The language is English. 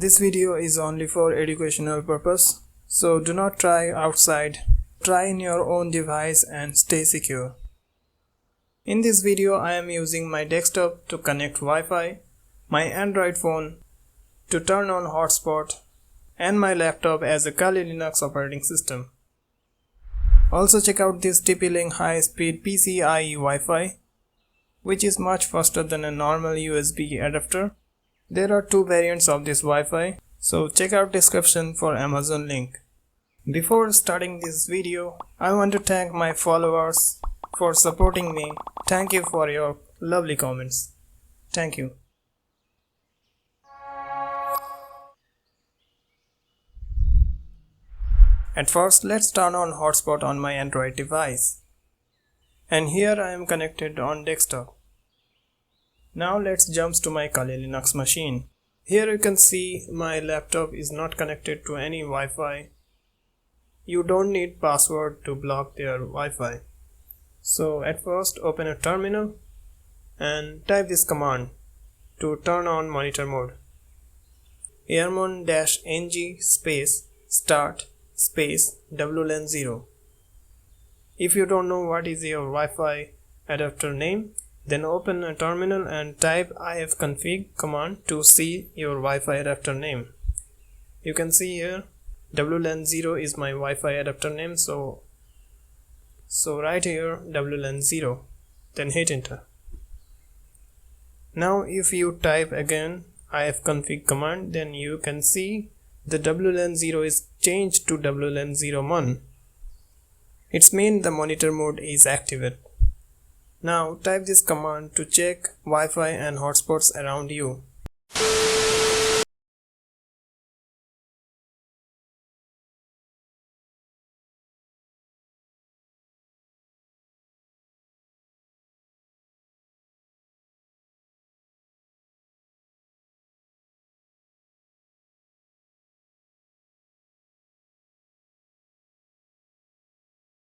This video is only for educational purpose, so do not try outside. Try in your own device and stay secure. In this video I am using my desktop to connect Wi-Fi, my Android phone to turn on hotspot, and my laptop as a Kali Linux operating system. Also check out this TPLink high-speed PCIe Wi-Fi, which is much faster than a normal USB adapter. There are two variants of this Wi-Fi, so check out description for Amazon link. Before starting this video, I want to thank my followers for supporting me. Thank you for your lovely comments. Thank you. At first, let's turn on hotspot on my Android device. And here I am connected on desktop. Now let's jump to my Kali Linux machine. Here you can see my laptop is not connected to any Wi-Fi. You don't need password to block their Wi-Fi. So at first open a terminal and type this command to turn on monitor mode. airmon-ng space start space WLAN 0. If you don't know what is your Wi-Fi adapter name, then open a terminal and type ifconfig command to see your Wi-Fi adapter name. You can see here WLAN 0 is my Wi-Fi adapter name, so write here WLAN 0, then hit enter. Now if you type again ifconfig command, then you can see the WLAN 0 is changed to WLAN 01. It means the monitor mode is activated. Now type this command to check Wi-Fi and hotspots around you.